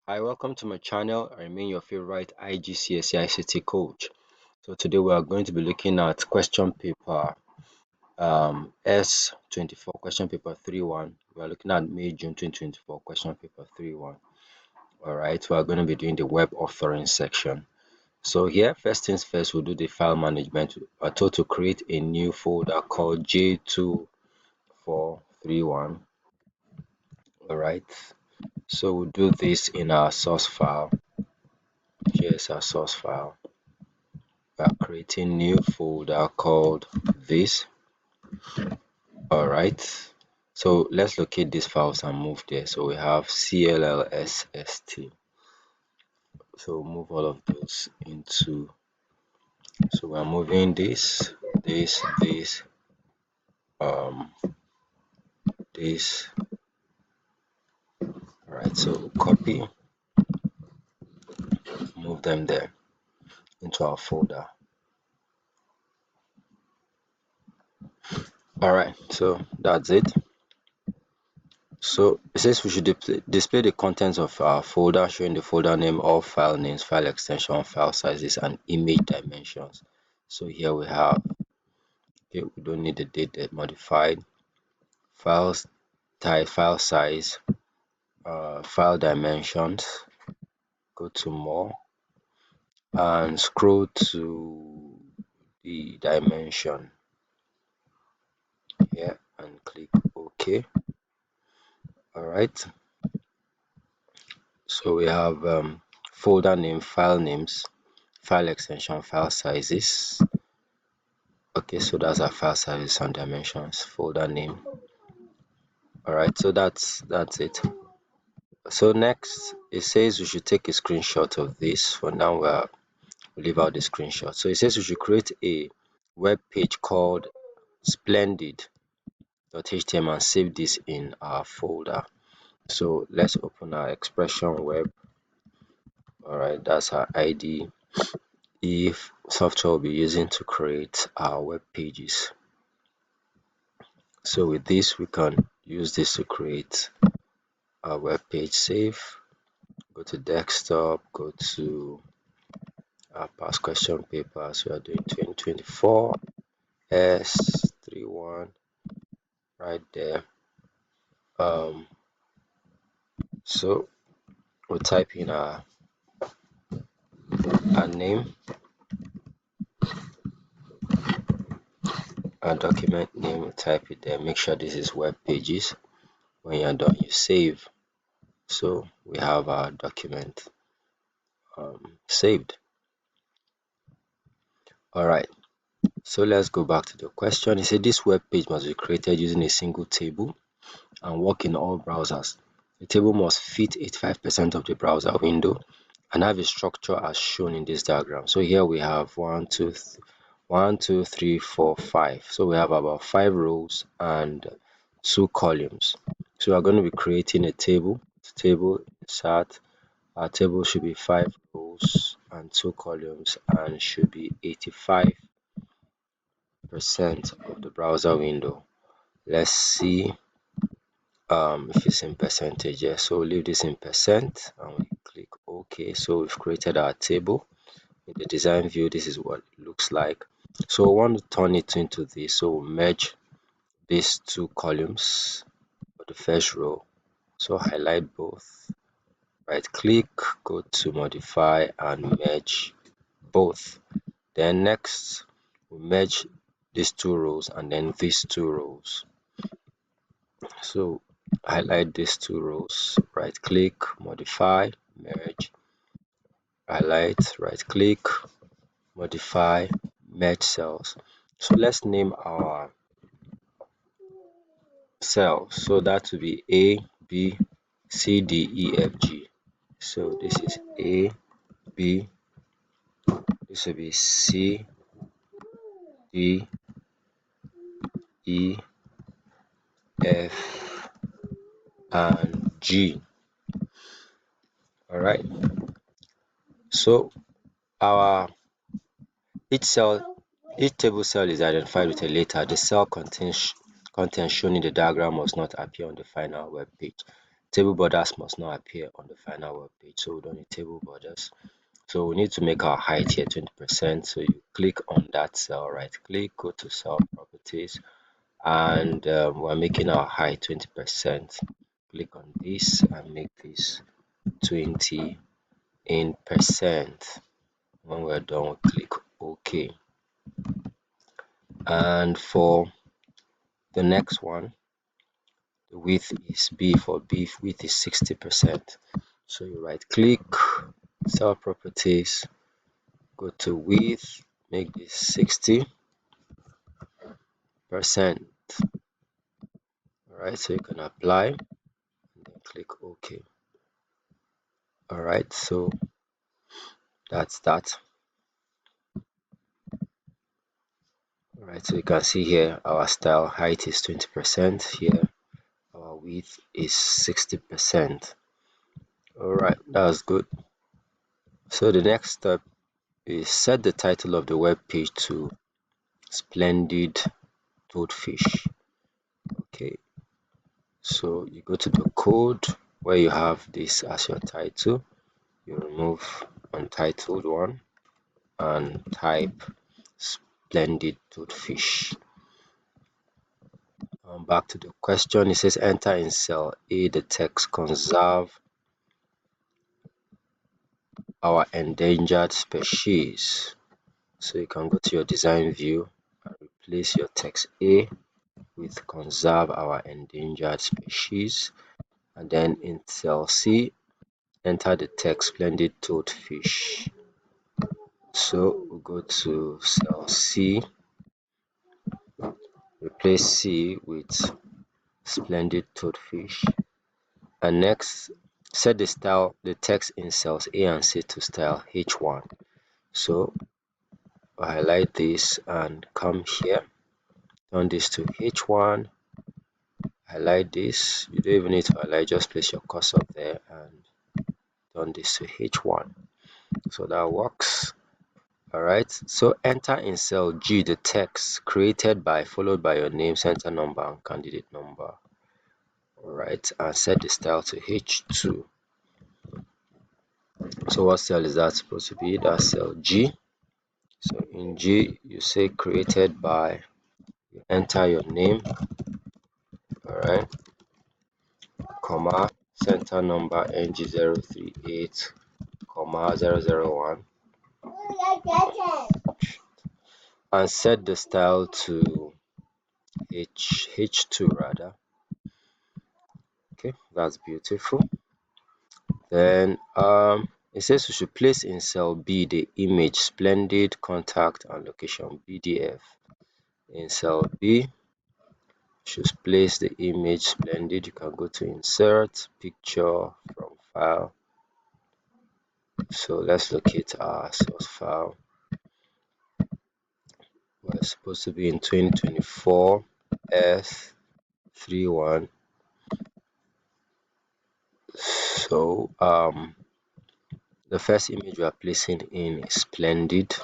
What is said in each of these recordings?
Hi, welcome to my channel. I remain your favorite IGCSE ICT coach. So today we are going to be looking at question paper S24, question paper 3-1. We are looking at MayJune 2024, question paper 3-1. All right, we are going to be doing the web authoring section. So here, first things first, we'll do the file management. We're told to create a new folder called J2431. All right, so we'll do this in our source file. Here's our source file. We are creating new folder called this. All right, so let's locate these files and move there. So we have cllsst, so move all of those into, so we're moving this um this. All right, so copy, move them there into our folder. All right, so that's it. So it says we should display the contents of our folder, showing the folder name, all file names, file extension, file sizes, and image dimensions. So here we have, okay, we don't need the date modified, files type, file size, file dimensions. Go to more and scroll to the dimension here and click OK. All right. So we have folder name, file names, file extension, file sizes. Okay, so that's our file size and dimensions, folder name. All right, so that's it. So next, it says we should take a screenshot of this. For now, we'll leave out the screenshot. So it says we should create a web page called splendid.html and save this in our folder. So let's open our expression web. All right, that's our ID if software we'll be using to create our web pages. So with this, we can use this to create our web page. Save, go to desktop, go to our past question papers. We are doing 2024 S31 right there. So we'll type in our name, our document name, we'll type it there. Make sure this is web pages. When you're done, you save. So we have our document saved. All right, so let's go back to the question. It said this web page must be created using a single table and work in all browsers. The table must fit 85% of the browser window and have a structure as shown in this diagram. So here we have 1, 2, 3, 4, 5. So we have about 5 rows and 2 columns. So we are going to be creating a table. Table insert. Our table should be 5 rows and 2 columns and should be 85% of the browser window. Let's see if it's in percentage. Yeah, so leave this in percent and we click OK. So we've created our table. In the design view, this is what it looks like. So we want to turn it into this, so we'll merge these 2 columns for the first row. So highlight both, right click, go to modify and merge both. Then next we merge these 2 rows and then these 2 rows. So highlight these 2 rows, right click, modify, merge, highlight, right click, modify, merge cells. So let's name our cell. So that will be A, B, C, D, E, F, G. So this is A, B, this will be C, D, E, F, and G. All right. So our each table cell is identified with a letter. The cell content shown in the diagram must not appear on the final web page. table borders must not appear on the final web page, so we don't need table borders. So we need to make our height here 20%. So you click on that cell, right click, go to cell properties, and we're making our height 20%. Click on this and make this 20 in percent. When we're done, we click OK. And for the next one, the width is B. For B, width is 60%. So you right click, cell properties, go to width, make this 60%. Alright, so you can apply and then click OK. Alright, so that's that. Alright, so you can see here our style height is 20%. Here our width is 60%. Alright, that's good. So the next step is set the title of the web page to Splendid Toadfish. Okay, so you go to the code where you have this as your title, you remove untitled one and type Splendid Toadfish. Back to the question, it says enter in cell A the text conserve our endangered species. So you can go to your design view and replace your text A with conserve our endangered species, and then in cell C enter the text splendid toadfish. So we'll go to cell C, replace C with splendid toadfish, and next set the text in cells A and C to style H1. So I'll highlight this and come here, turn this to H1, highlight this. You don't even need to highlight, just place your cursor there and turn this to H1. So that works. Alright, so enter in cell G the text created by followed by your name, center number, and candidate number. Alright, and set the style to H2. So what cell is that supposed to be? That's cell G. So in G, you say created by, you enter your name, alright, comma, center number NG038, comma 001, and set the style to H2 rather. Okay, that's beautiful. Then it says we should place in cell B the image splendid contact and location PDF. In cell B, should place the image splendid. You can go to insert picture from file. So let's locate our source file. We're supposed to be in 2024 S31. So the first image we are placing in is splendid.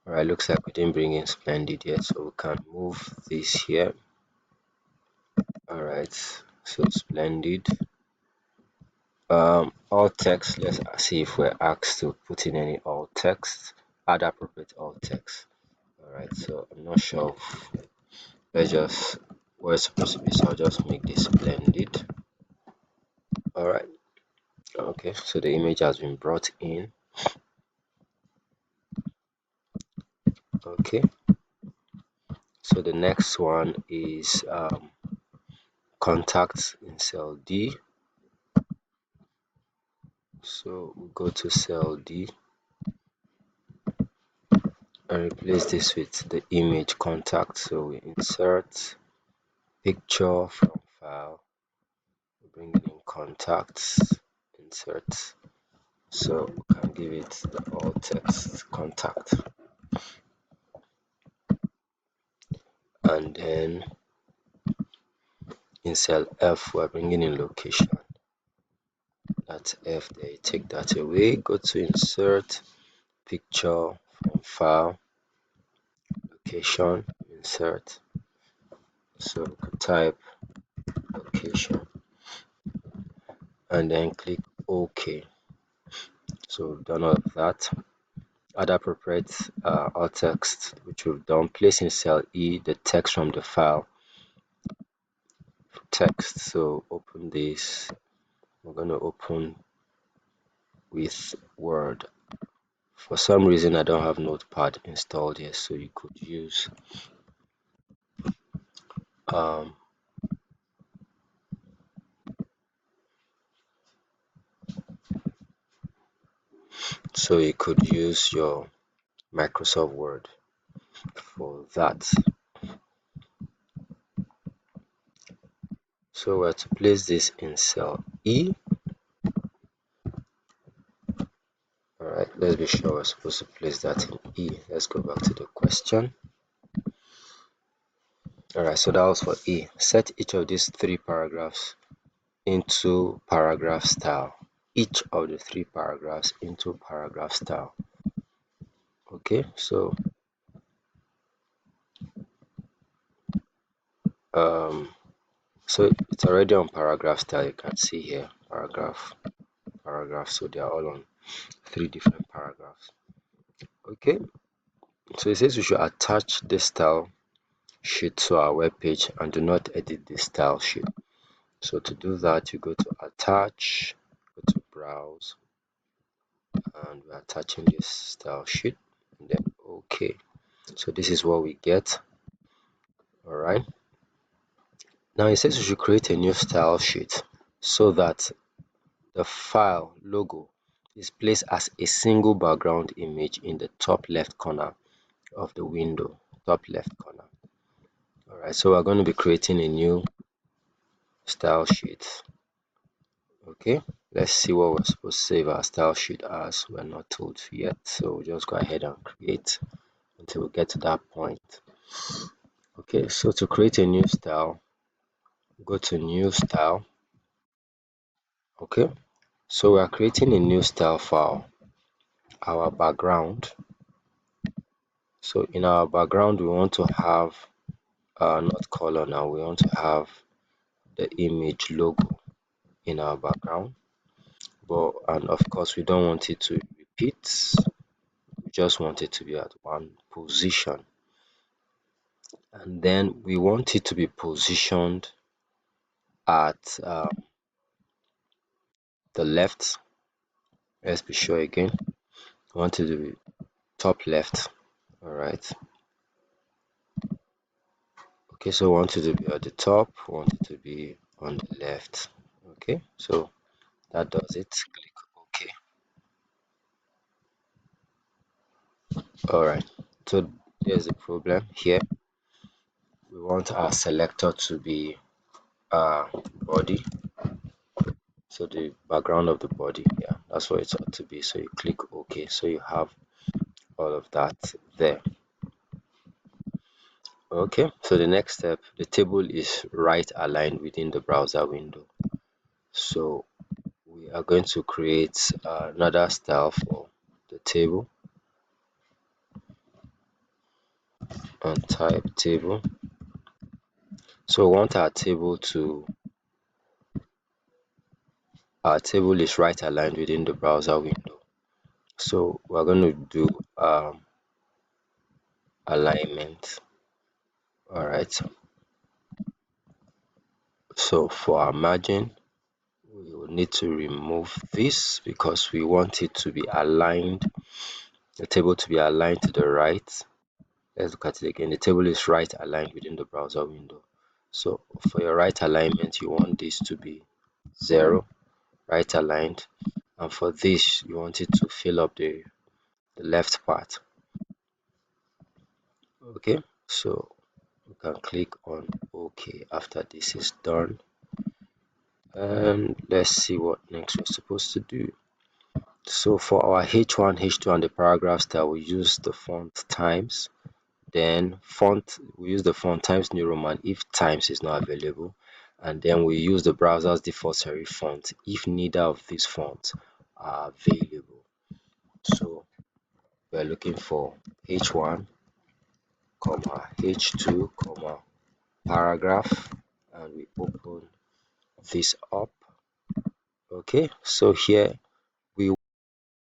Alright, looks like we didn't bring in splendid yet, so we can move this here. Alright, so splendid. Alt text, let's see if we're asked to put in any alt text, add appropriate alt text. Alright, so I'm not sure if, let's just where it's supposed to be, so I'll just make this splendid. Alright, okay, so the image has been brought in. Okay, so the next one is contacts in cell D. So we go to cell D and replace this with the image contact. So we insert picture from file, bring in contacts, insert. So we can give it the alt text contact, and then in cell F we're bringing in location. That's F there. Take that away. Go to insert picture from file, location, insert. So we can type location, and then click OK. So we've done all of that. Add appropriate alt text, which we've done. Place in cell E the text from the file text. So open this. We're going to open with Word. For some reason, I don't have Notepad installed here, so you could use um, your Microsoft Word for that. So we're to place this in cell E. Alright, let's be sure we're supposed to place that in E. Let's go back to the question. Alright, so that was for E. Set each of these three paragraphs into paragraph style. Each of the three paragraphs into paragraph style. Okay, so it's already on paragraph style. You can see here paragraph. So they are all on three different paragraphs. Okay, so it says we should attach this style sheet to our web page and do not edit the style sheet. So to do that, you go to attach, go to browse, and we're attaching this style sheet, and then okay. So this is what we get. All right, now it says we should create a new style sheet so that the file logo is placed as a single background image in the top left corner of the window. Top left corner. All right, so we're going to be creating a new style sheet. Okay, let's see what we're supposed to save our style sheet as. We're not told yet, so we'll just go ahead and create until we get to that point. Okay, so to create a new style, go to new style. Okay, so we are creating a new style for our background. So in our background, we want to have not color now, we want to have the image logo in our background. But and of course, we don't want it to repeat. We just want it to be at one position, and then we want it to be positioned at the left. Let's be sure again. We want it to be top left. All right. Okay, so we want it to be at the top. We want it to be on the left. Okay, so that does it. Click OK. All right. So there's a problem here. We want our selector to be body. So the background of the body, yeah, that's what it ought to be. So you click OK. So you have all of that there. Okay, so the next step, the table is right aligned within the browser window. So we are going to create another style for the table and type table. So we want our table is right aligned within the browser window. So we're going to do alignment. All right. So for our margin, we will need to remove this because we want it to be aligned, the table to be aligned to the right. Let's look at it again. The table is right aligned within the browser window. So for your right alignment, you want this to be 0, right aligned. And for this, you want it to fill up the left part. Okay, so you can click on OK after this is done. And let's see what next we're supposed to do. So for our H1, H2 and the paragraph style, we use the font Times. Then we use the font Times New Roman if Times is not available. And then we use the browser's default serif font if neither of these fonts are available. So we're looking for H1, H2, paragraph, and we open this up. Okay, so here